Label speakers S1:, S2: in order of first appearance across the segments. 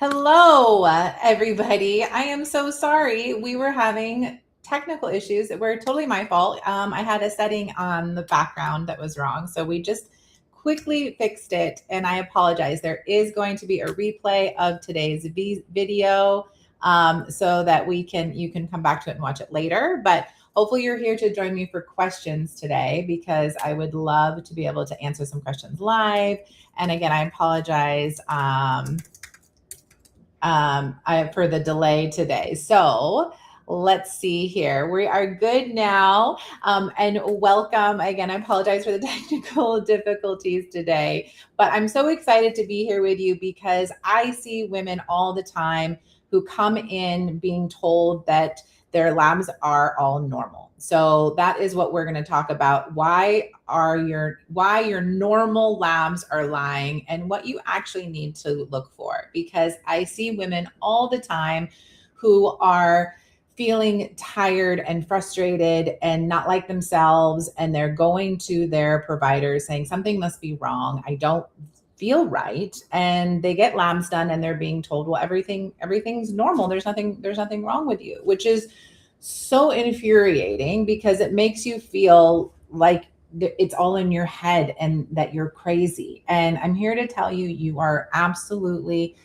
S1: Hello, everybody. I am so sorry. We were having technical issues that were totally my fault. I had a setting on the background that was wrong. So we just quickly fixed it, and I apologize. There is going to be a replay of today's video so that you can come back to it and watch it later. But hopefully you're here to join me for questions today because I would love to be able to answer some questions live. And again, I apologize. For the delay today. So let's see here. We are good now. And welcome. Again, I apologize for the technical difficulties today, but I'm so excited to be here with you because I see women all the time who come in being told that their labs are all normal. So that is what we're going to talk about. Why your normal labs are lying and what you actually need to look for. Because I see women all the time who are feeling tired and frustrated and not like themselves, and they're going to their provider saying something must be wrong. I don't feel right, and they get labs done and they're being told, well, everything's normal, there's nothing wrong with you, which is so infuriating because it makes you feel like it's all in your head and that you're crazy. And I'm here to tell you, you are absolutely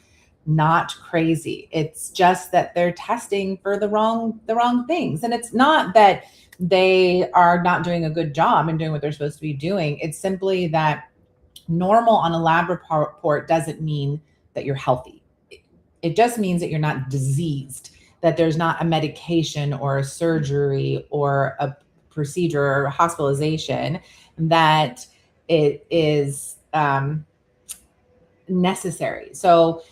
S1: not crazy. It's just that they're testing for the wrong things. And it's not that they are not doing a good job and doing what they're supposed to be doing. It's simply that normal on a lab report doesn't mean that you're healthy. It just means that you're not diseased, that there's not a medication or a surgery or a procedure or hospitalization that it is necessary. So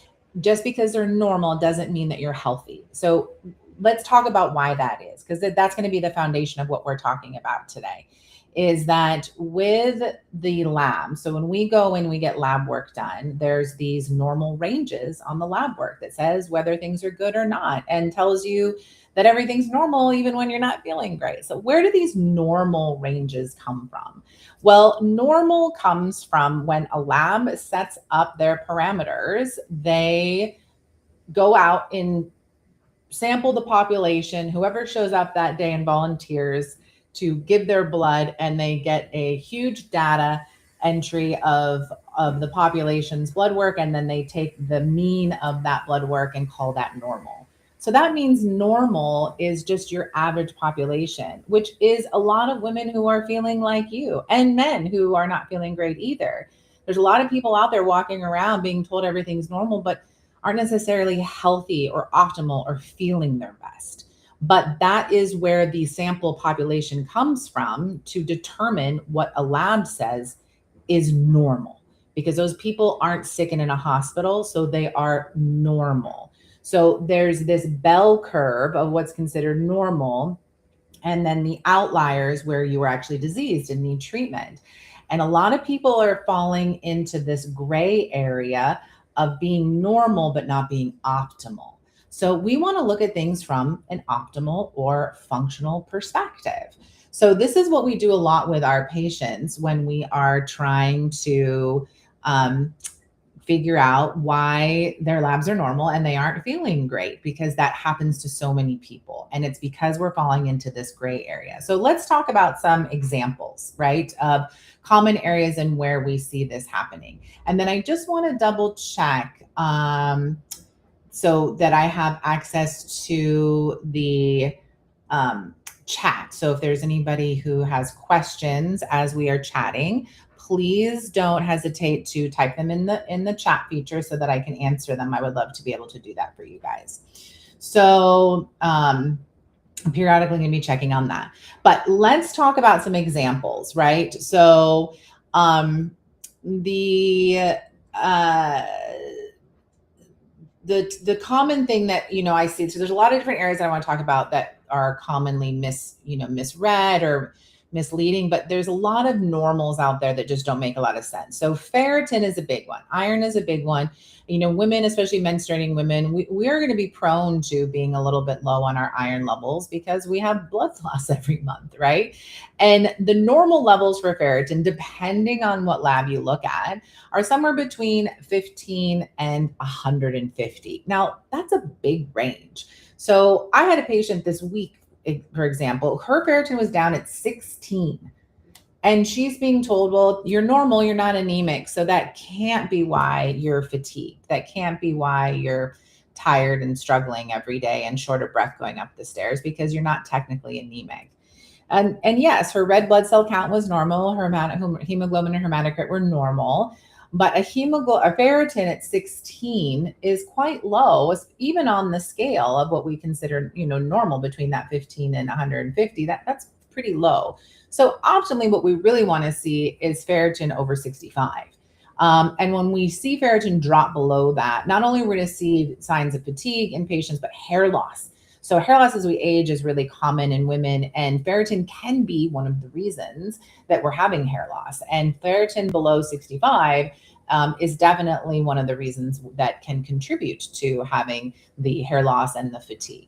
S1: just because they're normal doesn't mean that you're healthy. So let's talk about why that is, because that's going to be the foundation of what we're talking about today. Is that with the lab, so when we go and we get lab work done, there's these normal ranges on the lab work that says whether things are good or not and tells you that everything's normal even when you're not feeling great. So where do these normal ranges come from? Well, normal comes from when a lab sets up their parameters. They go out and sample the population, whoever shows up that day and volunteers to give their blood, and they get a huge data entry of the population's blood work, and then they take the mean of that blood work and call that normal. So that means normal is just your average population, which is a lot of women who are feeling like you, and men who are not feeling great either. There's a lot of people out there walking around being told everything's normal, but aren't necessarily healthy or optimal or feeling their best. But that is where the sample population comes from to determine what a lab says is normal, because those people aren't sick and in a hospital, so they are normal. So there's this bell curve of what's considered normal, and then the outliers where you are actually diseased and need treatment. And a lot of people are falling into this gray area of being normal but not being optimal. So we want to look at things from an optimal or functional perspective. So this is what we do a lot with our patients when we are trying to figure out why their labs are normal and they aren't feeling great, because that happens to so many people. And it's because we're falling into this gray area. So let's talk about some examples, right, of common areas and where we see this happening. And then I just want to double check so that I have access to the chat. So if there's anybody who has questions as we are chatting, please don't hesitate to type them in the chat feature so that I can answer them. I would love to be able to do that for you guys. So I'm periodically going to be checking on that. But let's talk about some examples, right? So the common thing that, I see, so there's a lot of different areas that I want to talk about that are commonly misread or misleading, but there's a lot of normals out there that just don't make a lot of sense. So ferritin is a big one. Iron is a big one. Women, especially menstruating women, we are going to be prone to being a little bit low on our iron levels because we have blood loss every month, right? And the normal levels for ferritin, depending on what lab you look at, are somewhere between 15 and 150. Now, that's a big range. So I had a patient this week, for example, her ferritin was down at 16. And she's being told, well, you're normal, you're not anemic. So that can't be why you're fatigued. That can't be why you're tired and struggling every day and short of breath going up the stairs, because you're not technically anemic. And yes, her red blood cell count was normal. Her hemoglobin and hematocrit were normal. But a ferritin at 16 is quite low, even on the scale of what we consider, normal between that 15 and 150. That's pretty low. So optimally, what we really want to see is ferritin over 65. And when we see ferritin drop below that, not only are we going to see signs of fatigue in patients, but hair loss. So hair loss as we age is really common in women, and ferritin can be one of the reasons that we're having hair loss. And ferritin below 65 is definitely one of the reasons that can contribute to having the hair loss and the fatigue.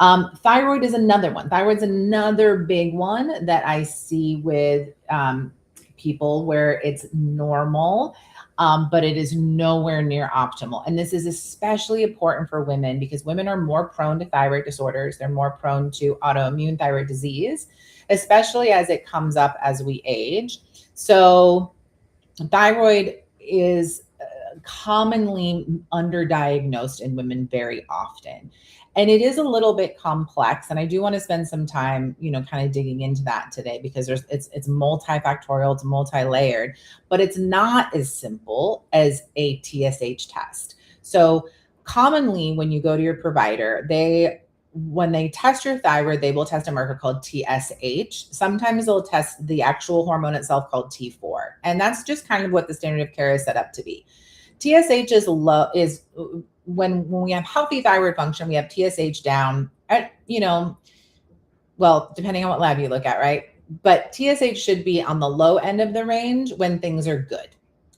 S1: Thyroid is another one. Thyroid's another big one that I see with people where it's normal, but it is nowhere near optimal. And this is especially important for women because women are more prone to thyroid disorders. They're more prone to autoimmune thyroid disease, especially as it comes up as we age. So thyroid is commonly underdiagnosed in women very often. And it is a little bit complex. And I do want to spend some time, kind of digging into that today because it's multifactorial, it's multi-layered, but it's not as simple as a TSH test. So commonly when you go to your provider, when they test your thyroid, they will test a marker called TSH. Sometimes they'll test the actual hormone itself called T4. And that's just kind of what the standard of care is set up to be. TSH is low, when we have healthy thyroid function, we have TSH down at, well, depending on what lab you look at, right? But TSH should be on the low end of the range when things are good.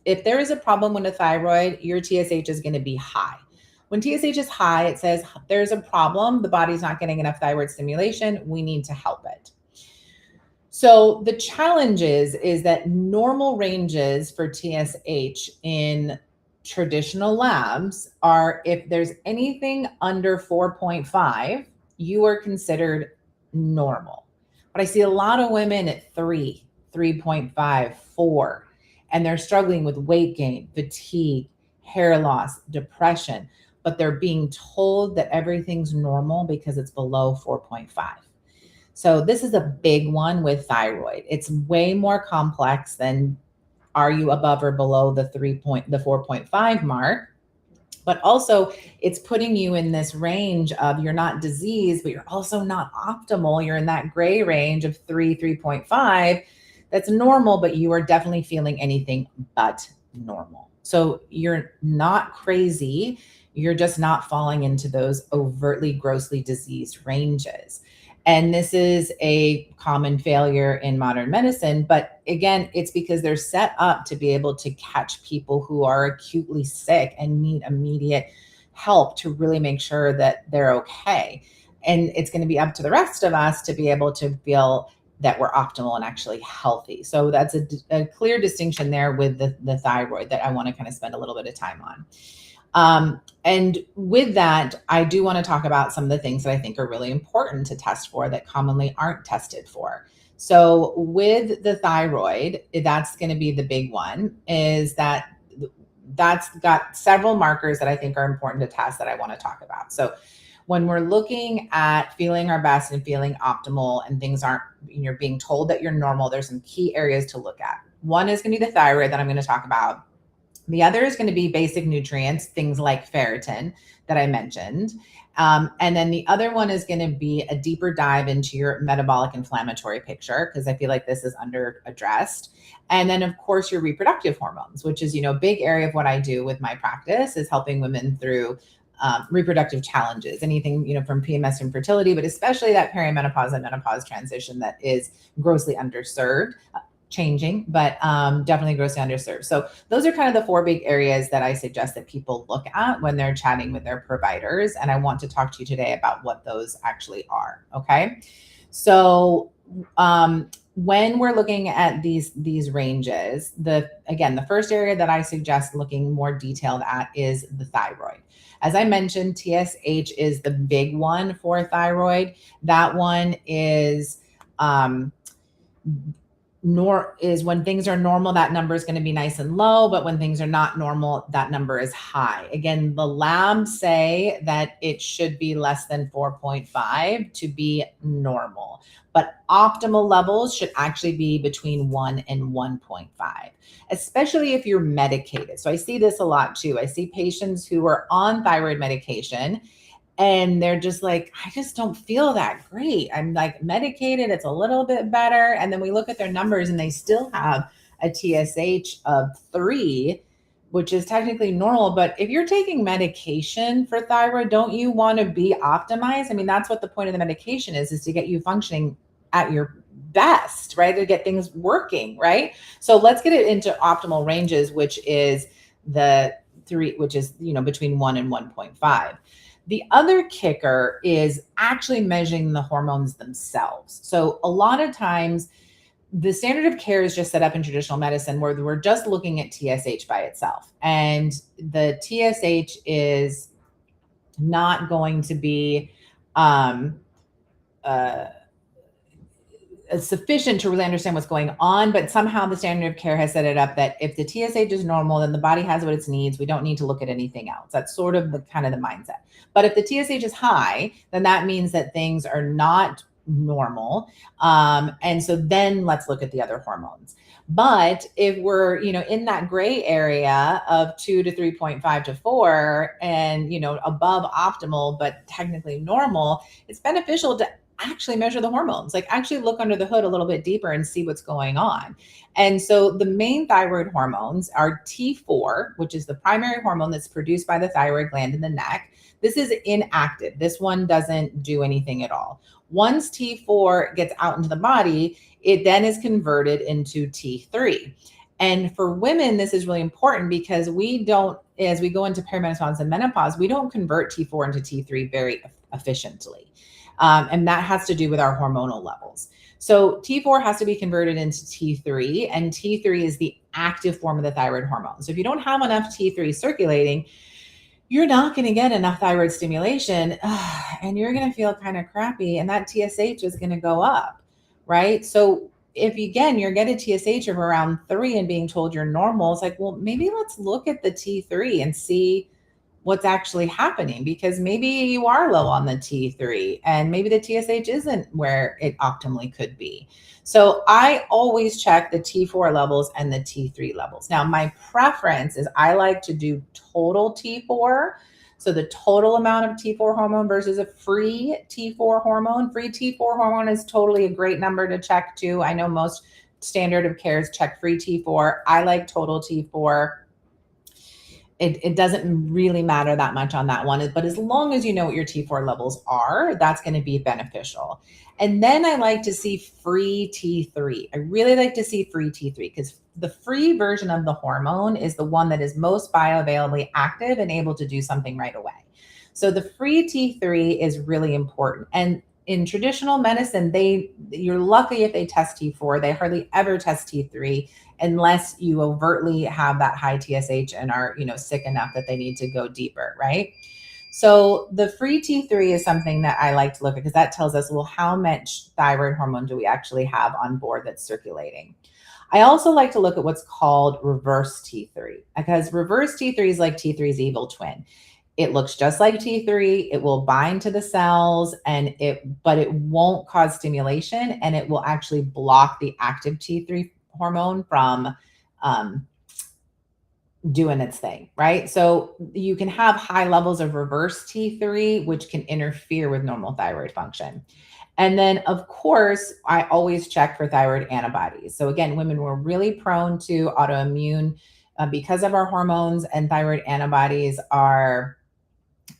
S1: If there is a problem with a thyroid, your TSH is going to be high. When TSH is high, it says there's a problem. The body's not getting enough thyroid stimulation. We need to help it. So the challenge is that normal ranges for TSH in traditional labs are, if there's anything under 4.5, you are considered normal. But I see a lot of women at 3, 3.5, 4, and they're struggling with weight gain, fatigue, hair loss, depression, but they're being told that everything's normal because it's below 4.5. So this is a big one with thyroid. It's way more complex than are you above or below the 4.5 mark? But also it's putting you in this range of you're not diseased, but you're also not optimal. You're in that gray range of 3.5. That's normal, but you are definitely feeling anything but normal. So you're not crazy. You're just not falling into those overtly, grossly diseased ranges. And this is a common failure in modern medicine. But again, it's because they're set up to be able to catch people who are acutely sick and need immediate help to really make sure that they're okay. And it's going to be up to the rest of us to be able to feel that we're optimal and actually healthy. So that's a clear distinction there with the thyroid that I want to kind of spend a little bit of time on. And with that, I do want to talk about some of the things that I think are really important to test for that commonly aren't tested for. So with the thyroid, that's going to be the big one, is that's got several markers that I think are important to test that I want to talk about. So when we're looking at feeling our best and feeling optimal and things aren't, you're being told that you're normal, there's some key areas to look at. One is going to be the thyroid that I'm going to talk about. The other is going to be basic nutrients, things like ferritin that I mentioned. And then the other one is going to be a deeper dive into your metabolic inflammatory picture, because I feel like this is under addressed. And then of course your reproductive hormones, which is, a big area of what I do with my practice, is helping women through reproductive challenges, anything, from PMS and fertility, but especially that perimenopause and menopause transition that is grossly underserved, changing, but definitely grossly underserved. So those are kind of the 4 big areas that I suggest that people look at when they're chatting with their providers. And I want to talk to you today about what those actually are. Okay. So when we're looking at these ranges, the first area that I suggest looking more detailed at is the thyroid. As I mentioned, TSH is the big one for thyroid. That one is when things are normal, that number is going to be nice and low, but when things are not normal, that number is high. Again, the labs say that it should be less than 4.5 to be normal, but optimal levels should actually be between 1 and 1.5, especially if you're medicated. So I see this a lot too. I see patients who are on thyroid medication and they're just like, I just don't feel that great. I'm like medicated, it's a little bit better. And then we look at their numbers and they still have a TSH of 3, which is technically normal. But if you're taking medication for thyroid, don't you want to be optimized? I mean, that's what the point of the medication is to get you functioning at your best, right? To get things working, right? So let's get it into optimal ranges, which is the 3, which is, between 1 and 1.5. The other kicker is actually measuring the hormones themselves. So a lot of times the standard of care is just set up in traditional medicine where we're just looking at TSH by itself. And the TSH is not going to be sufficient to really understand what's going on, but somehow the standard of care has set it up that if the TSH is normal, then the body has what it needs. We don't need to look at anything else. That's sort of the kind of the mindset. But if the TSH is high, then that means that things are not normal. And so then let's look at the other hormones. But if we're, in that gray area of 2 to 3.5 to 4 and, above optimal, but technically normal, it's beneficial to actually measure the hormones, like actually look under the hood a little bit deeper and see what's going on. And so the main thyroid hormones are T4, which is the primary hormone that's produced by the thyroid gland in the neck. This is inactive. This one doesn't do anything at all. Once T4 gets out into the body, it then is converted into T3. And for women, this is really important because we don't, as we go into perimenopause and menopause, we don't convert T4 into T3 very efficiently. And that has to do with our hormonal levels. So T4 has to be converted into T3, and T3 is the active form of the thyroid hormone. So if you don't have enough T3 circulating, you're not going to get enough thyroid stimulation and you're going to feel kind of crappy, and that TSH is going to go up, right? So if you're getting TSH of around 3 and being told you're normal, it's like, well, maybe let's look at the T3 and see what's actually happening, because maybe you are low on the T3 and maybe the TSH isn't where it optimally could be. So I always check the T4 levels and the T3 levels. Now, my preference is I like to do total T4. So the total amount of T4 hormone versus a free T4 hormone. Free T4 hormone is totally a great number to check too. I know most standard of cares check free T4. I like total T4. It doesn't really matter that much on that one, but as long as you know what your T4 levels are, that's going to be beneficial. And then I like to see free T3. I really like to see free T3 because the free version of the hormone is the one that is most bioavailably active and able to do something right away. So the free T3 is really important. And in traditional medicine, you're lucky if they test T4. They hardly ever test T3 unless you overtly have that high TSH and are, sick enough that they need to go deeper, right? So the free T3 is something that I like to look at because that tells us, well, how much thyroid hormone do we actually have on board that's circulating? I also like to look at what's called reverse T3 because reverse T3 is like T3's evil twin. It looks just like T3. It will bind to the cells but it won't cause stimulation, and it will actually block the active T3 hormone from doing its thing, right? So you can have high levels of reverse T3, which can interfere with normal thyroid function. And then, of course, I always check for thyroid antibodies. So again, women were really prone to autoimmune because of our hormones, and thyroid antibodies are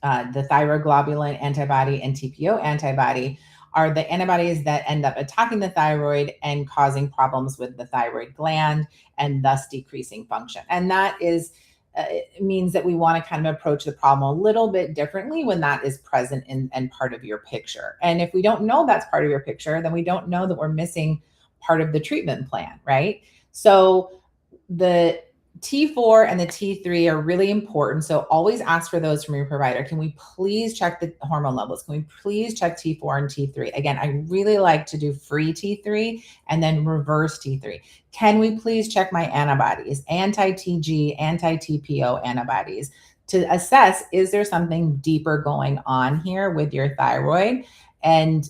S1: the thyroglobulin antibody and TPO antibody are the antibodies that end up attacking the thyroid and causing problems with the thyroid gland and thus decreasing function. And that is it means that we want to kind of approach the problem a little bit differently when that is present and part of your picture. And if we don't know that's part of your picture, then we don't know that we're missing part of the treatment plan, right? So the T4 and the T3 are really important. So always ask for those from your provider. Can we please check the hormone levels? Can we please check T4 and T3? Again, I really like to do free T3 and then reverse T3. Can we please check my antibodies, anti-TG, anti-TPO antibodies, to assess, is there something deeper going on here with your thyroid? And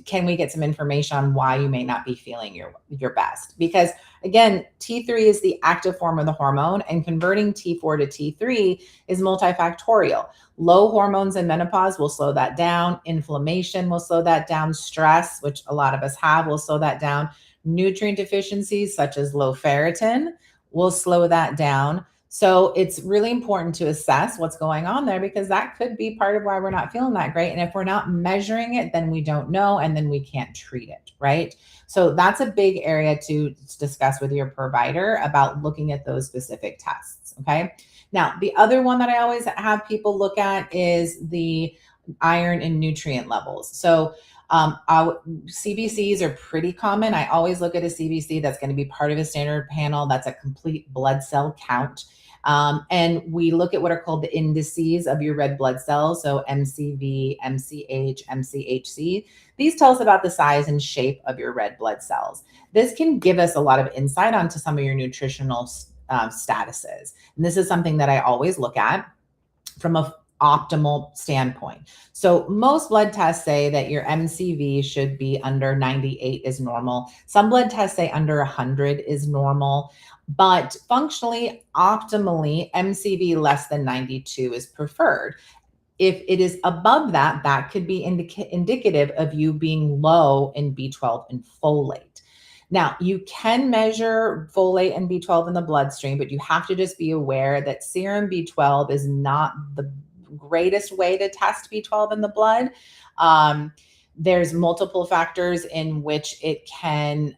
S1: can we get some information on why you may not be feeling your best? Because again, T3 is the active form of the hormone, and converting T4 to T3 is multifactorial. Low hormones in menopause will slow that down. Inflammation will slow that down. Stress, which a lot of us have, will slow that down. Nutrient deficiencies such as low ferritin will slow that down. So it's really important to assess what's going on there, because that could be part of why we're not feeling that great. And if we're not measuring it, then we don't know, and then we can't treat it, right? So that's a big area to discuss with your provider about looking at those specific tests, okay? Now, the other one that I always have people look at is the iron and nutrient levels. So CBCs are pretty common. I always look at a CBC that's going to be part of a standard panel. That's a complete blood cell count. And we look at what are called the indices of your red blood cells. So MCV, MCH, MCHC. These tell us about the size and shape of your red blood cells. This can give us a lot of insight onto some of your nutritional statuses. And this is something that I always look at from a optimal standpoint. So most blood tests say that your MCV should be under 98 is normal. Some blood tests say under 100 is normal, but functionally, optimally, MCV less than 92 is preferred. If it is above that, that could be indicative of you being low in B12 and folate. Now, you can measure folate and B12 in the bloodstream, but you have to just be aware that serum B12 is not the greatest way to test B12 in the blood. There's multiple factors in which it can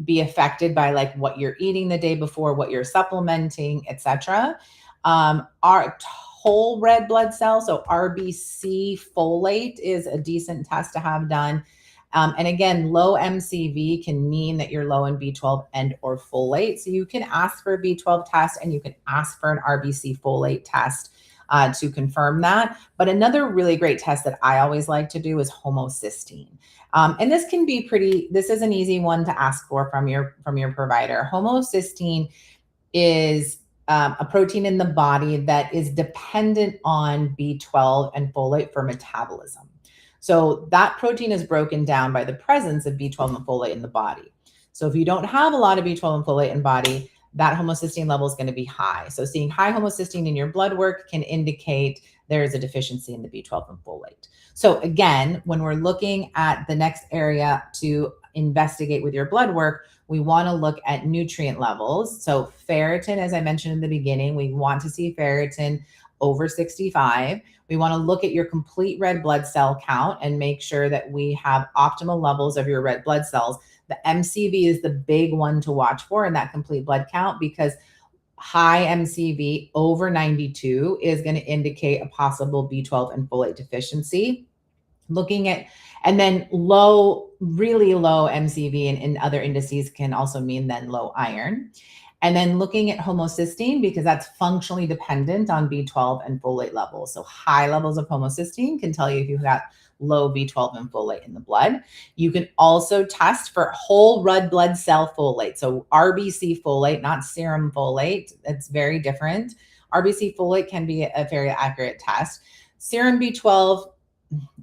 S1: be affected by, like, what you're eating the day before, what you're supplementing, etc. Our whole red blood cell, so RBC folate, is a decent test to have done. And again, low MCV can mean that you're low in B12 and or folate. So you can ask for a B12 test and you can ask for an RBC folate test to confirm that. But another really great test that I always like to do is homocysteine. And this can be this is an easy one to ask for from your provider. Homocysteine is a protein in the body that is dependent on B12 and folate for metabolism. So that protein is broken down by the presence of B12 and folate in the body. So if you don't have a lot of B12 and folate in body, that homocysteine level is going to be high. So seeing high homocysteine in your blood work can indicate there is a deficiency in the B12 and folate. So again, when we're looking at the next area to investigate with your blood work, we want to look at nutrient levels. So ferritin, as I mentioned in the beginning, we want to see ferritin over 65. We want to look at your complete red blood cell count and make sure that we have optimal levels of your red blood cells. The MCV is the big one to watch for in that complete blood count, because high MCV over 92 is going to indicate a possible B12 and folate deficiency. And then really low MCV and other indices can also mean then low iron. And then looking at homocysteine, because that's functionally dependent on B12 and folate levels. So high levels of homocysteine can tell you if you've got low B12 and folate in the blood. You can also test for whole red blood cell folate. So RBC folate, not serum folate. It's very different. RBC folate can be a very accurate test. Serum B12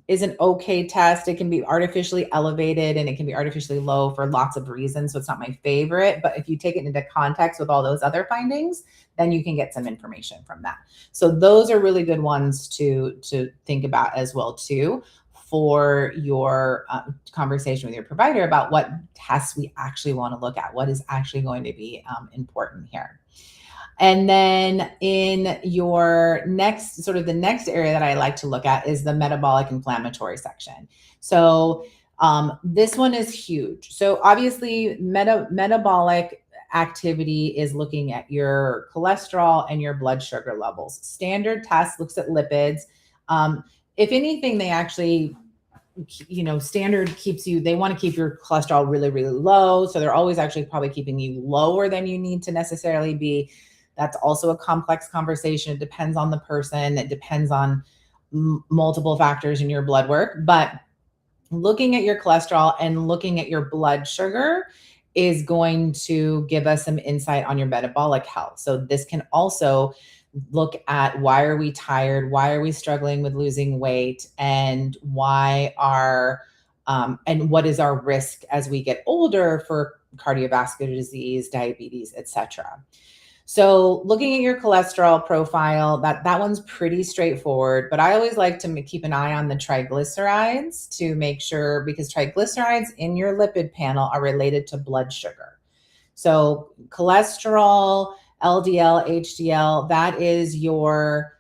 S1: is an okay test. It can be artificially elevated and it can be artificially low for lots of reasons. So it's not my favorite, but if you take it into context with all those other findings, then you can get some information from that. So those are really good ones to think about as well too, for your conversation with your provider about what tests we actually want to look at, what is actually going to be important here. And then in your next, sort of the next area that I like to look at is the metabolic inflammatory section. So this one is huge. So obviously metabolic activity is looking at your cholesterol and your blood sugar levels. Standard test looks at lipids. If anything, they actually, standard keeps you, they want to keep your cholesterol really, really low. So they're always actually probably keeping you lower than you need to necessarily be. That's also a complex conversation. It depends on the person. It depends on multiple factors in your blood work. But looking at your cholesterol and looking at your blood sugar is going to give us some insight on your metabolic health. So this can also look at, why are we tired? Why are we struggling with losing weight? And and what is our risk as we get older for cardiovascular disease, diabetes, etc. So looking at your cholesterol profile, that one's pretty straightforward, but I always like to keep an eye on the triglycerides to make sure, because triglycerides in your lipid panel are related to blood sugar. So cholesterol, LDL, HDL, that is your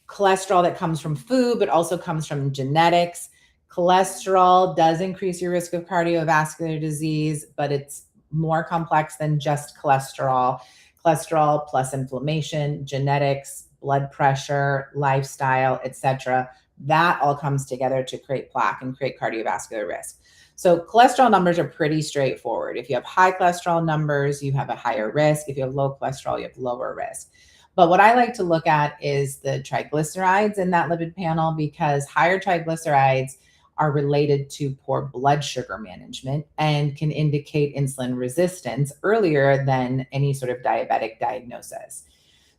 S1: cholesterol that comes from food, but also comes from genetics. Cholesterol does increase your risk of cardiovascular disease, but it's more complex than just cholesterol. Cholesterol plus inflammation, genetics, blood pressure, lifestyle, etc. That all comes together to create plaque and create cardiovascular risk. So cholesterol numbers are pretty straightforward. If you have high cholesterol numbers, you have a higher risk. If you have low cholesterol, you have lower risk. But what I like to look at is the triglycerides in that lipid panel, because higher triglycerides are related to poor blood sugar management and can indicate insulin resistance earlier than any sort of diabetic diagnosis.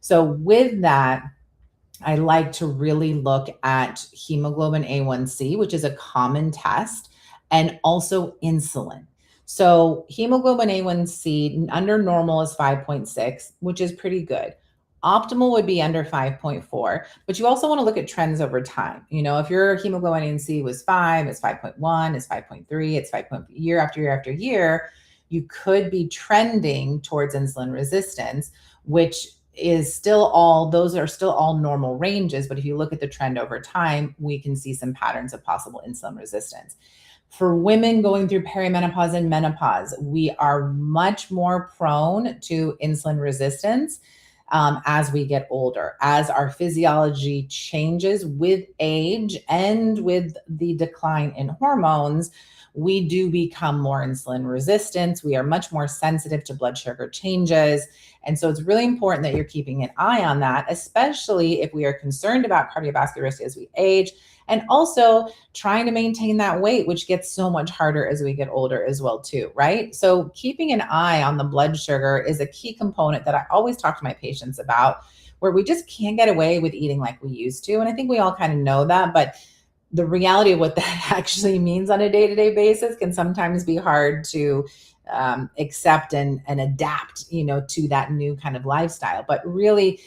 S1: So with that, I like to really look at hemoglobin A1C, which is a common test, and also insulin. So hemoglobin A1C under normal is 5.6, which is pretty good. Optimal would be under 5.4, but you also want to look at trends over time. If your hemoglobin A1C was 5, it's 5.1, it's 5.3, it's 5. Year after year after year, you could be trending towards insulin resistance, which is those are still all normal ranges. But if you look at the trend over time, we can see some patterns of possible insulin resistance. For women going through perimenopause and menopause, we are much more prone to insulin resistance as we get older, as our physiology changes with age and with the decline in hormones. We do become more insulin resistant. We are much more sensitive to blood sugar changes. And so it's really important that you're keeping an eye on that, especially if we are concerned about cardiovascular risk as we age, and also trying to maintain that weight, which gets so much harder as we get older as well too, right? So keeping an eye on the blood sugar is a key component that I always talk to my patients about, where we just can't get away with eating like we used to. And I think we all kind of know that, but the reality of what that actually means on a day-to-day basis can sometimes be hard to accept and adapt, to that new kind of lifestyle. But really,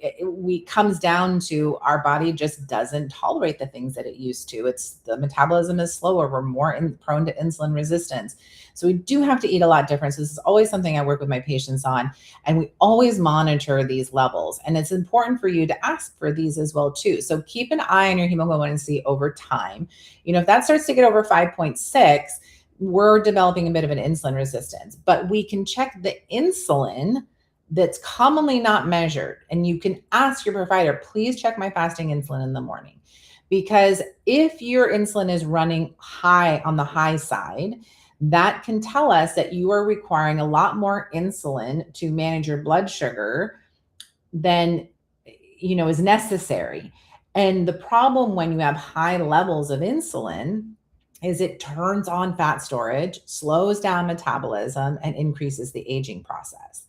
S1: it comes down to our body just doesn't tolerate the things that it used to. It's the metabolism is slower. We're more prone to insulin resistance. So we do have to eat a lot different. So this is always something I work with my patients on, and we always monitor these levels. And it's important for you to ask for these as well too. So keep an eye on your hemoglobin A1C over time. If that starts to get over 5.6, we're developing a bit of an insulin resistance. But we can check the insulin that's commonly not measured. And you can ask your provider, please check my fasting insulin in the morning. Because if your insulin is running high on the high side, that can tell us that you are requiring a lot more insulin to manage your blood sugar than is necessary. And the problem when you have high levels of insulin is it turns on fat storage, slows down metabolism, and increases the aging process.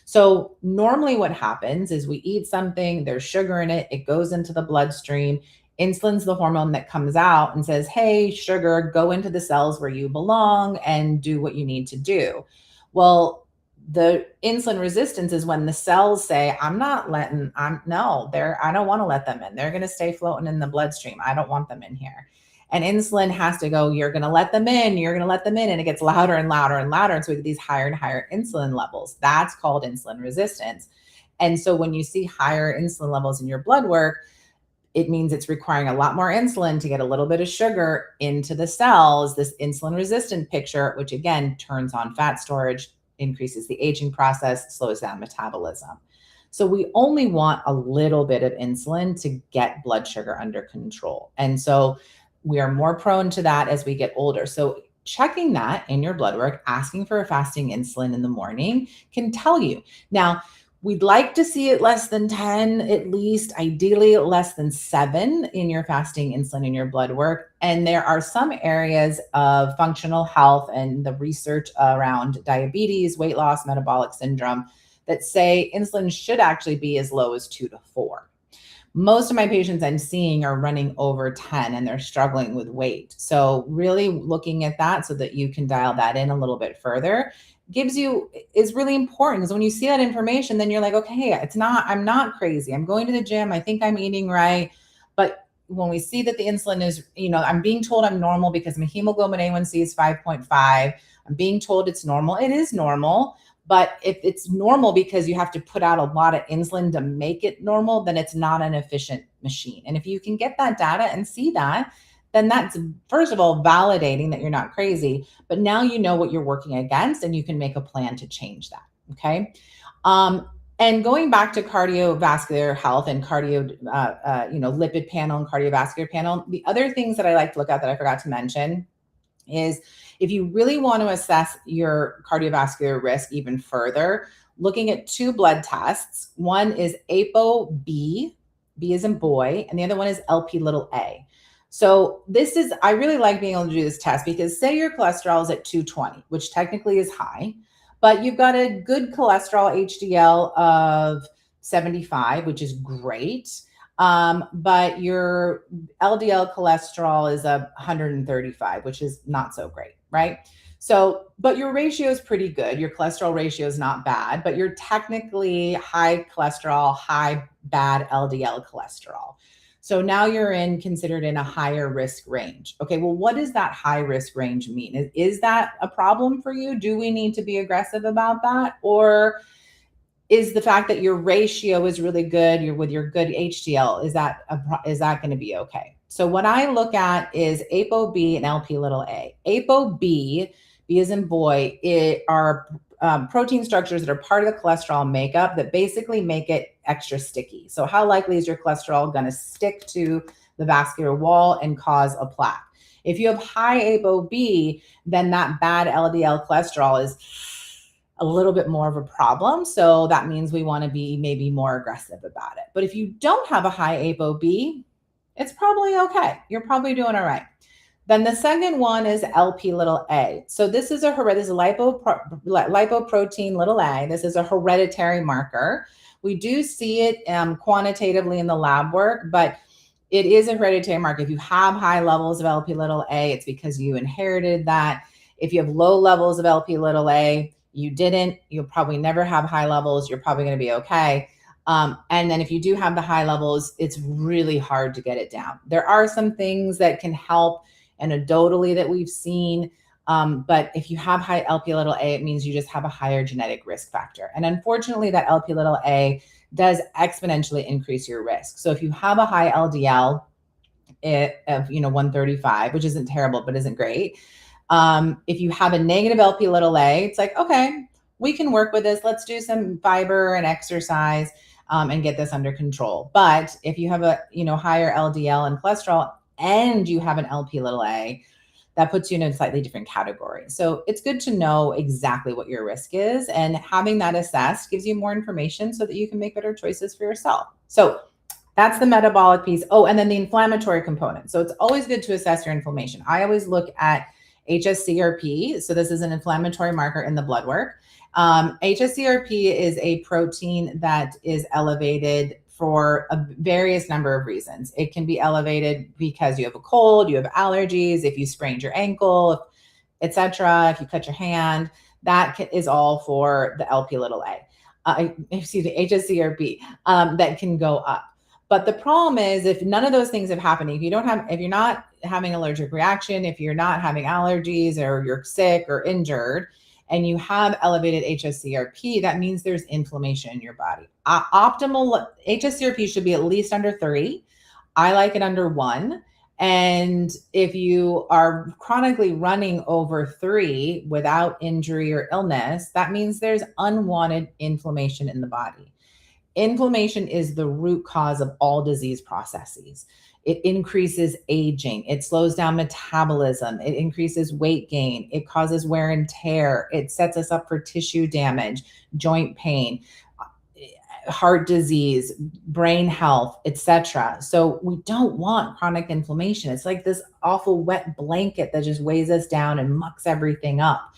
S1: So normally what happens is we eat something, there's sugar in it, it goes into the bloodstream. Insulin's the hormone that comes out and says, hey, sugar, go into the cells where you belong and do what you need to do. Well, the insulin resistance is when the cells say, I don't want to let them in. They're going to stay floating in the bloodstream. I don't want them in here. And insulin has to go, you're going to let them in, you're going to let them in. And it gets louder and louder and louder. And so we get these higher and higher insulin levels. That's called insulin resistance. And so when you see higher insulin levels in your blood work, it means it's requiring a lot more insulin to get a little bit of sugar into the cells, this insulin resistant picture, which again turns on fat storage, increases the aging process, slows down metabolism. So we only want a little bit of insulin to get blood sugar under control. And so we are more prone to that as we get older. So checking that in your blood work, asking for a fasting insulin in the morning can tell you. Now, we'd like to see it less than 10, at least, ideally less than 7 in your fasting insulin in your blood work. And there are some areas of functional health and the research around diabetes, weight loss, metabolic syndrome that say insulin should actually be as low as 2 to 4. Most of my patients I'm seeing are running over 10 and they're struggling with weight. So really looking at that so that you can dial that in a little bit further is really important, because when you see that information, then you're like, okay, I'm not crazy. I'm going to the gym. I think I'm eating right. But when we see that the insulin is, I'm being told I'm normal because my hemoglobin A1C is 5.5. I'm being told it's normal. It is normal. But if it's normal because you have to put out a lot of insulin to make it normal, then it's not an efficient machine. And if you can get that data and see that, then that's, first of all, validating that you're not crazy, but now you know what you're working against and you can make a plan to change that. Okay. And going back to cardiovascular health and lipid panel and cardiovascular panel, the other things that I like to look at that I forgot to mention is if you really want to assess your cardiovascular risk even further, looking at 2 blood tests. One is ApoB, B as in boy, and the other one is LP(a). So I really like being able to do this test because say your cholesterol is at 220, which technically is high, but you've got a good cholesterol HDL of 75, which is great. But your LDL cholesterol is 135, which is not so great, right? So, but your ratio is pretty good. Your cholesterol ratio is not bad, but you're technically high cholesterol, high bad LDL cholesterol. So now you're considered in a higher risk range. Okay, well, what does that high risk range mean? Is that a problem for you? Do we need to be aggressive about that? Or is the fact that your ratio is really good, with your good HDL, is that going to be okay? So what I look at is ApoB and LP(a). ApoB, B as in boy, are protein structures that are part of the cholesterol makeup that basically make it extra sticky. So how likely is your cholesterol going to stick to the vascular wall and cause a plaque? If you have high ApoB, then that bad LDL cholesterol is a little bit more of a problem. So that means we want to be maybe more aggressive about it. But if you don't have a high ApoB, it's probably okay. You're probably doing all right. Then the second one is LP(a). So this is lipoprotein(a). This is a hereditary marker. We do see it quantitatively in the lab work, but it is a hereditary marker. If you have high levels of LP(a), it's because you inherited that. If you have low levels of LP(a), you didn't, you'll probably never have high levels. You're probably going to be okay. And then if you do have the high levels, it's really hard to get it down. There are some things that can help anecdotally that we've seen. But if you have high LP(a), it means you just have a higher genetic risk factor. And unfortunately, that LP(a) does exponentially increase your risk. So if you have a high LDL of 135, which isn't terrible, but isn't great. If you have a negative LP(a), it's like, okay, we can work with this. Let's do some fiber and exercise and get this under control. But if you have a higher LDL and cholesterol and you have an LP(a), that puts you in a slightly different category. So it's good to know exactly what your risk is, and having that assessed gives you more information so that you can make better choices for yourself. So that's the metabolic piece. Oh, and then the inflammatory component. So it's always good to assess your inflammation. I always look at hsCRP. So this is an inflammatory marker in the blood work. hsCRP is a protein that is elevated for a various number of reasons. It can be elevated because you have a cold, you have allergies, if you sprained your ankle, etc. If you cut your hand, that is all for the LP(a). HsCRP that can go up. But the problem is, if none of those things have happened, if you're not having allergic reaction, if you're not having allergies, or you're sick or injured, and you have elevated hsCRP, that means there's inflammation in your body. Optimal hsCRP should be at least under 3. I like it under 1. And if you are chronically running over 3 without injury or illness, that means there's unwanted inflammation in the body. Inflammation is the root cause of all disease processes. It increases aging. It slows down metabolism. It increases weight gain. It causes wear and tear. It sets us up for tissue damage, joint pain, heart disease, brain health, etc. So we don't want chronic inflammation. It's like this awful wet blanket that just weighs us down and mucks everything up.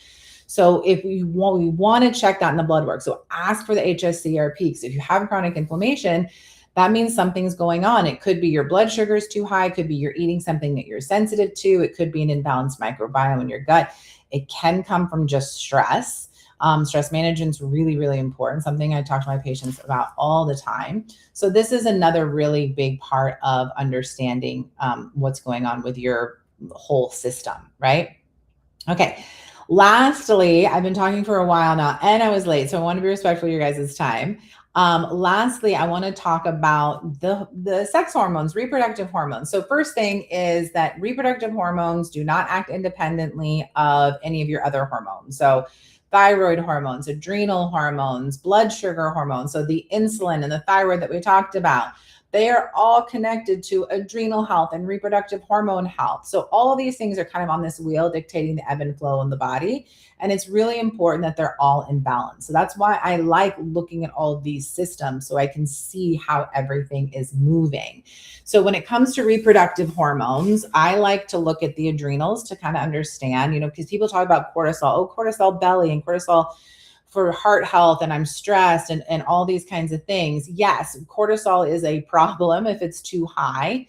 S1: So if we want to check that in the blood work. So ask for the hsCRP, because if you have chronic inflammation, that means something's going on. It could be your blood sugar is too high. It could be you're eating something that you're sensitive to. It could be an imbalanced microbiome in your gut. It can come from just stress. Stress management is really, really important, something I talk to my patients about all the time. So this is another really big part of understanding what's going on with your whole system, right? Okay. Lastly, I've been talking for a while now and I was late, so I want to be respectful of your guys' time. Lastly, I want to talk about the sex hormones, reproductive hormones. So first thing is that reproductive hormones do not act independently of any of your other hormones. So thyroid hormones, adrenal hormones, blood sugar hormones. So the insulin and the thyroid that we talked about, they are all connected to adrenal health and reproductive hormone health. So all of these things are kind of on this wheel dictating the ebb and flow in the body. And it's really important that they're all in balance. So that's why I like looking at all of these systems, so I can see how everything is moving. So when it comes to reproductive hormones, I like to look at the adrenals to kind of understand, because people talk about cortisol, cortisol belly and cortisol for heart health, and I'm stressed and all these kinds of things. Yes, cortisol is a problem if it's too high,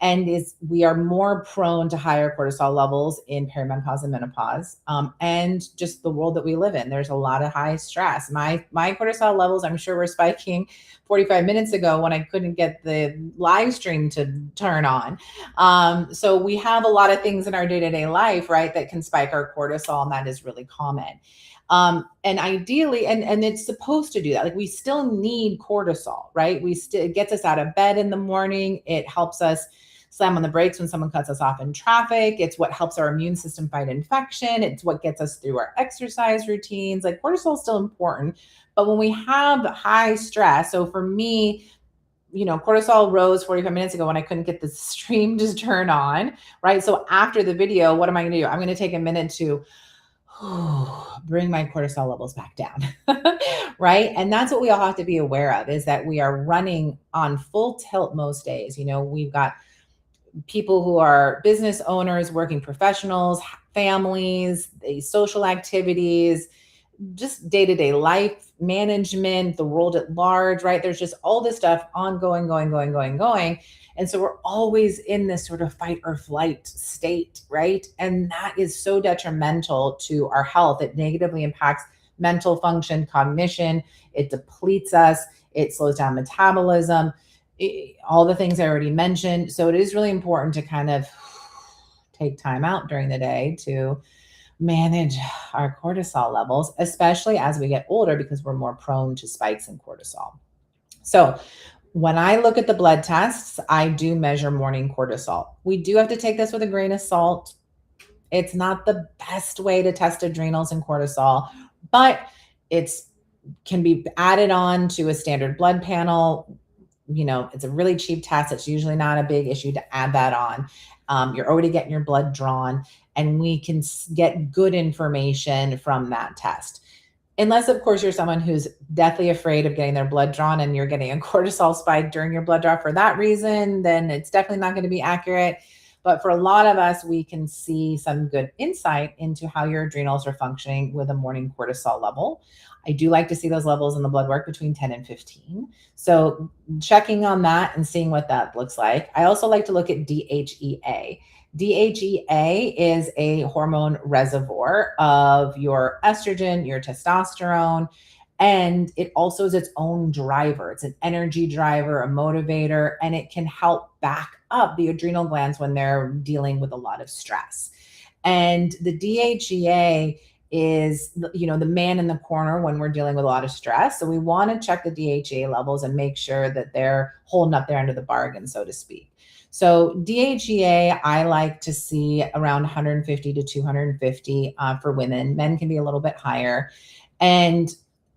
S1: and we are more prone to higher cortisol levels in perimenopause and menopause, and just the world that we live in. There's a lot of high stress. My cortisol levels, I'm sure, were spiking 45 minutes ago when I couldn't get the live stream to turn on. So we have a lot of things in our day-to-day life, right, that can spike our cortisol, and that is really common. And ideally, and it's supposed to do that. Like, we still need cortisol, right? It gets us out of bed in the morning. It helps us slam on the brakes when someone cuts us off in traffic. It's what helps our immune system fight infection. It's what gets us through our exercise routines. Like, cortisol is still important, but when we have high stress, so for me, cortisol rose 45 minutes ago when I couldn't get the stream to turn on, right? So after the video, what am I going to do? I'm going to take a minute to bring my cortisol levels back down, right? And that's what we all have to be aware of, is that we are running on full tilt most days. We've got people who are business owners, working professionals, families, social activities, just day-to-day life management, the world at large, right? There's just all this stuff ongoing, going. And so we're always in this sort of fight or flight state, right? And that is so detrimental to our health. It negatively impacts mental function, cognition. It depletes us. It slows down metabolism, all the things I already mentioned. So it is really important to kind of take time out during the day to manage our cortisol levels, especially as we get older, because we're more prone to spikes in cortisol. So when I look at the blood tests, I do measure morning cortisol. We do have to take this with a grain of salt. It's not the best way to test adrenals and cortisol, but can be added on to a standard blood panel. It's a really cheap test. It's usually not a big issue to add that on. You're already getting your blood drawn, and we can get good information from that test. Unless, of course, you're someone who's deathly afraid of getting their blood drawn and you're getting a cortisol spike during your blood draw for that reason, then it's definitely not going to be accurate. But for a lot of us, we can see some good insight into how your adrenals are functioning with a morning cortisol level. I do like to see those levels in the blood work between 10 and 15. So checking on that and seeing what that looks like. I also like to look at DHEA. DHEA is a hormone reservoir of your estrogen, your testosterone, And it also is its own driver. It's an energy driver, a motivator, and it can help back up the adrenal glands when they're dealing with a lot of stress. And the DHEA is, the man in the corner when we're dealing with a lot of stress. So we want to check the DHEA levels and make sure that they're holding up their end of the bargain, so to speak. So DHEA, I like to see around 150 to 250 for women. Men can be a little bit higher. And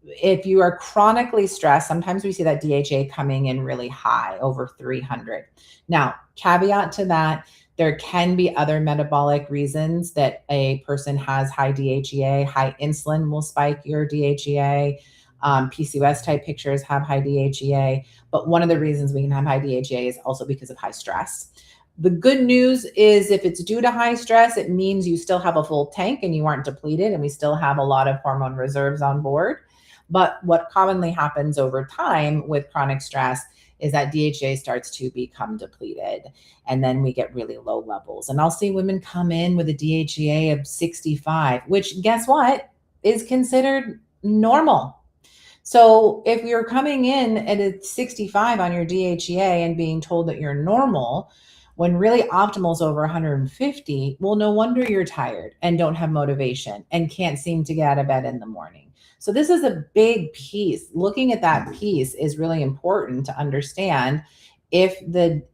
S1: if you are chronically stressed, sometimes we see that DHEA coming in really high, over 300. Now, caveat to that, there can be other metabolic reasons that a person has high DHEA. High insulin will spike your DHEA. PCOS type pictures have high DHEA. But one of the reasons we can have high DHEA is also because of high stress. The good news is if it's due to high stress, it means you still have a full tank and you aren't depleted, and we still have a lot of hormone reserves on board. But what commonly happens over time with chronic stress is that DHEA starts to become depleted, and then we get really low levels. And I'll see women come in with a DHEA of 65, which, guess what, is considered normal. So if you're coming in at a 65 on your DHEA and being told that you're normal, when really optimal is over 150, well, no wonder you're tired and don't have motivation and can't seem to get out of bed in the morning. So this is a big piece. Looking at that piece is really important to understand if the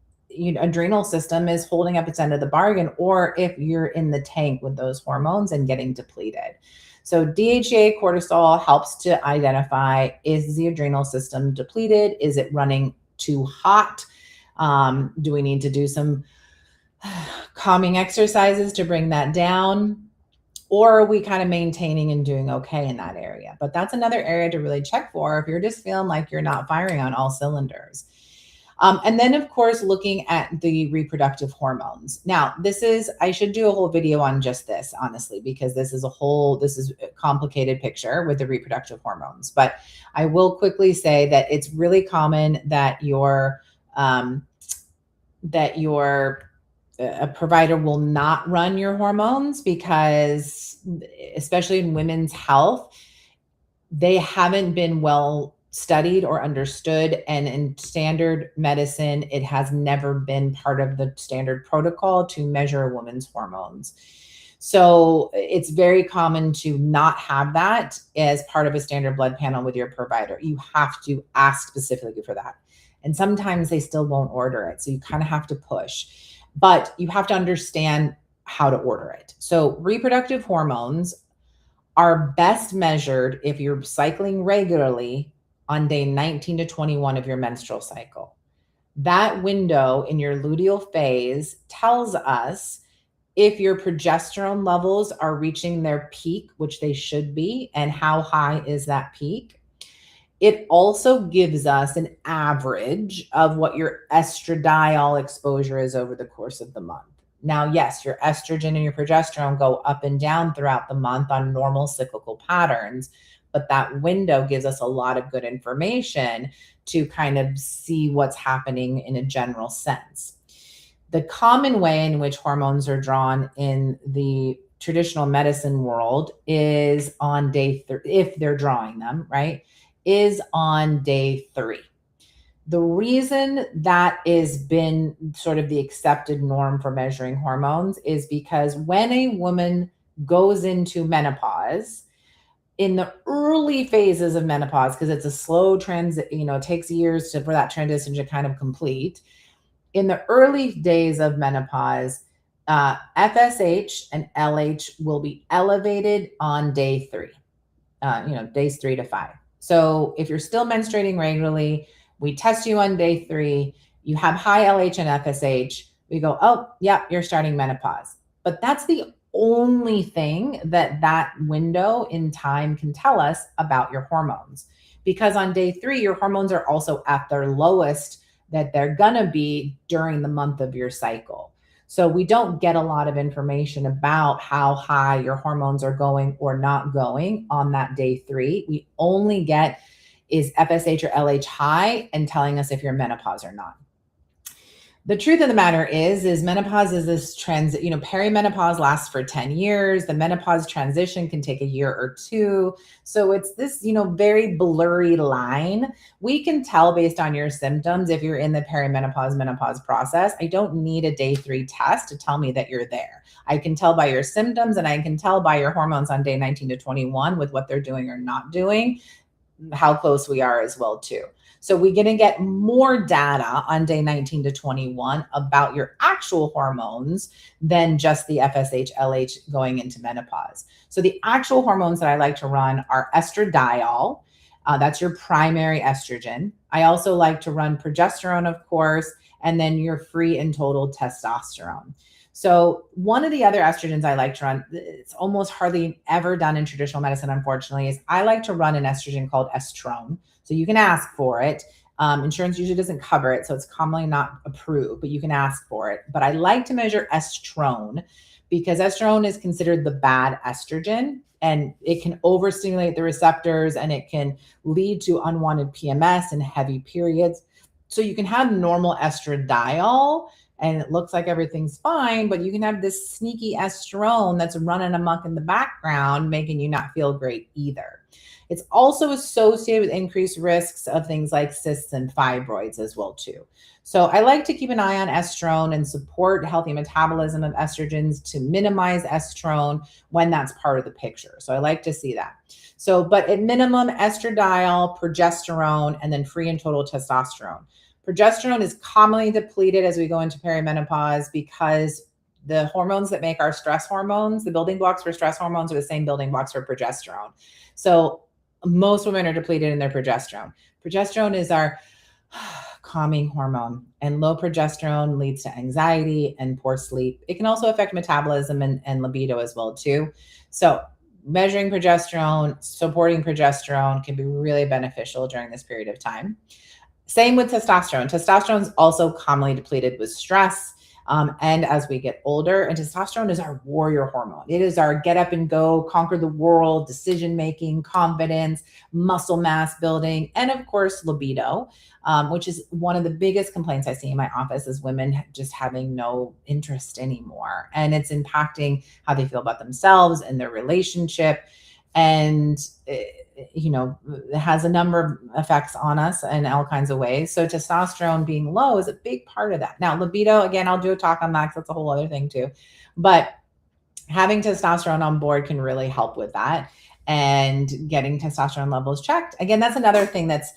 S1: adrenal system is holding up its end of the bargain, or if you're in the tank with those hormones and getting depleted. So DHEA cortisol helps to identify, is the adrenal system depleted? Is it running too hot? Do we need to do some calming exercises to bring that down? Or are we kind of maintaining and doing okay in that area? But that's another area to really check for if you're just feeling like you're not firing on all cylinders. And then, of course, looking at the reproductive hormones. Now, I should do a whole video on just this, honestly, because this is a complicated picture with the reproductive hormones. But I will quickly say that it's really common that a provider will not run your hormones because, especially in women's health, they haven't been well studied or understood. And in standard medicine, it has never been part of the standard protocol to measure a woman's hormones. So it's very common to not have that as part of a standard blood panel with your provider. You have to ask specifically for that. And sometimes they still won't order it. So you kind of have to push. But you have to understand how to order it. So reproductive hormones are best measured if you're cycling regularly on day 19 to 21 of your menstrual cycle. That window in your luteal phase tells us if your progesterone levels are reaching their peak, which they should be, and how high is that peak. It also gives us an average of what your estradiol exposure is over the course of the month. Now, yes, your estrogen and your progesterone go up and down throughout the month on normal cyclical patterns, but that window gives us a lot of good information to kind of see what's happening in a general sense. The common way in which hormones are drawn in the traditional medicine world is on day 30, if they're drawing them, right? Is on day 3. The reason that has been sort of the accepted norm for measuring hormones is because when a woman goes into menopause, in the early phases of menopause, because it's a slow transit, it takes years for that transition to kind of complete. In the early days of menopause, FSH and LH will be elevated on day 3, days 3 to 5. So if you're still menstruating regularly, we test you on day 3, you have high LH and FSH, we go, oh, yeah, you're starting menopause. But that's the only thing that window in time can tell us about your hormones. Because on day 3, your hormones are also at their lowest that they're gonna be during the month of your cycle. So we don't get a lot of information about how high your hormones are going or not going on that day 3. We only get is FSH or LH high and telling us if you're menopause or not. The truth of the matter is menopause is this perimenopause lasts for 10 years. The menopause transition can take a year or two. So it's this, very blurry line. We can tell based on your symptoms if you're in the menopause process. I don't need a day 3 test to tell me that you're there. I can tell by your symptoms, and I can tell by your hormones on day 19 to 21 with what they're doing or not doing, how close we are as well too. So we're going to get more data on day 19 to 21 about your actual hormones than just the FSH, LH going into menopause. So the actual hormones that I like to run are estradiol. That's your primary estrogen. I also like to run progesterone, of course, and then your free and total testosterone. So one of the other estrogens I like to run, it's almost hardly ever done in traditional medicine, unfortunately, is I like to run an estrogen called Estrone. So you can ask for it. Insurance usually doesn't cover it, so it's commonly not approved, but you can ask for it. But I like to measure Estrone because Estrone is considered the bad estrogen, and it can overstimulate the receptors, and it can lead to unwanted PMS and heavy periods. So you can have normal estradiol, and it looks like everything's fine, but you can have this sneaky estrone that's running amok in the background, making you not feel great either. It's also associated with increased risks of things like cysts and fibroids as well too. So I like to keep an eye on estrone and support healthy metabolism of estrogens to minimize estrone when that's part of the picture. So I like to see that. So, but at minimum, estradiol, progesterone, and then free and total testosterone. Progesterone is commonly depleted as we go into perimenopause because the hormones that make our stress hormones, the building blocks for stress hormones, are the same building blocks for progesterone. So most women are depleted in their progesterone. Progesterone is our calming hormone, and low progesterone leads to anxiety and poor sleep. It can also affect metabolism and libido as well too. So measuring progesterone, supporting progesterone can be really beneficial during this period of time. Same with testosterone. Testosterone is also commonly depleted with stress. And as we get older, and testosterone is our warrior hormone. It is our get up and go, conquer the world, decision-making, confidence, muscle mass building, and of course, libido, which is one of the biggest complaints I see in my office is women just having no interest anymore. And it's impacting how they feel about themselves and their relationship. And it has a number of effects on us in all kinds of ways. So testosterone being low is a big part of that. Now, libido, again, I'll do a talk on that because that's a whole other thing too. But having testosterone on board can really help with that and getting testosterone levels checked. Again, that's another thing that's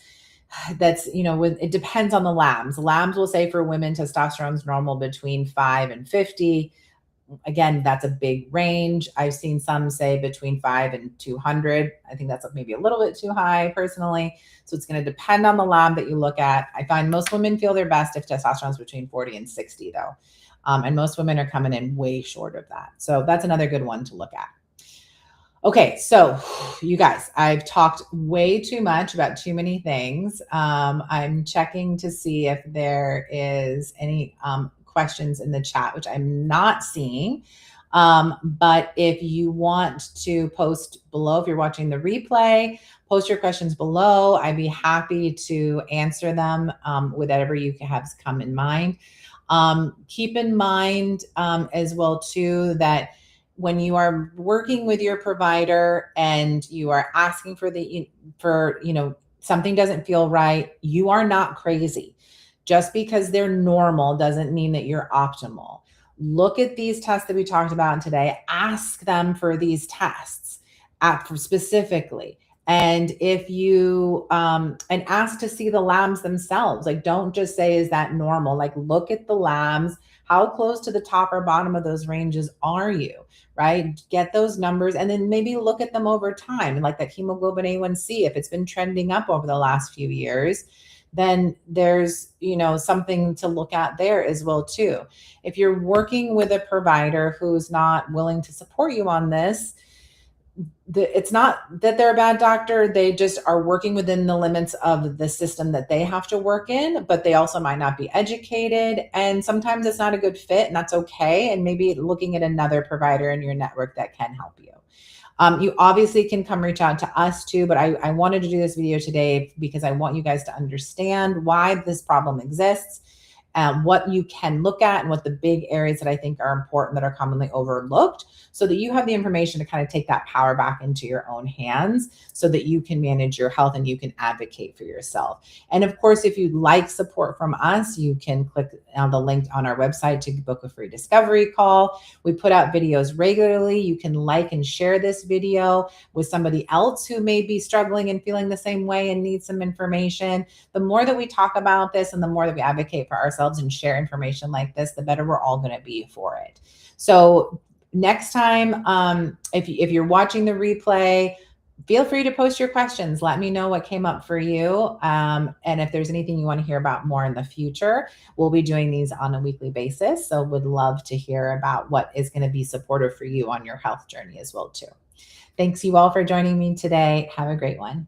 S1: it depends on the labs. Labs will say for women, testosterone is normal between 5 and 50. Again, that's a big range. I've seen some say between 5 and 200. I think that's maybe a little bit too high personally. So it's going to depend on the lab that you look at. I find most women feel their best if testosterone is between 40 and 60 though. And most women are coming in way short of that. So that's another good one to look at. Okay, so you guys, I've talked way too much about too many things. I'm checking to see if there is any questions in the chat, which I'm not seeing. But if you want to post below, if you're watching the replay, post your questions below. I'd be happy to answer them with whatever you have come in mind. Keep in mind as well too that when you are working with your provider and you are asking for something doesn't feel right, you are not crazy. Just because they're normal doesn't mean that you're optimal. Look at these tests that we talked about today. Ask them for these tests specifically. And if you, and ask to see the labs themselves. Like, don't just say, is that normal? Like, look at the labs. How close to the top or bottom of those ranges are you, right? Get those numbers and then maybe look at them over time. Like that hemoglobin A1C, if it's been trending up over the last few years, then there's, something to look at there as well too. If you're working with a provider who's not willing to support you on this, it's not that they're a bad doctor. They just are working within the limits of the system that they have to work in, but they also might not be educated. And sometimes it's not a good fit, and that's okay. And maybe looking at another provider in your network that can help you. You obviously can come reach out to us too, but I wanted to do this video today because I want you guys to understand why this problem exists what you can look at and what the big areas that I think are important that are commonly overlooked, so that you have the information to kind of take that power back into your own hands so that you can manage your health and you can advocate for yourself. And of course, if you'd like support from us, you can click on the link on our website to book a free discovery call. We put out videos regularly. You can like and share this video with somebody else who may be struggling and feeling the same way and need some information. The more that we talk about this and the more that we advocate for ourselves and share information like this, the better we're all going to be for it. So next time, if you're watching the replay, feel free to post your questions. Let me know what came up for you. And if there's anything you want to hear about more in the future, we'll be doing these on a weekly basis. So would love to hear about what is going to be supportive for you on your health journey as well too. Thanks you all for joining me today. Have a great one.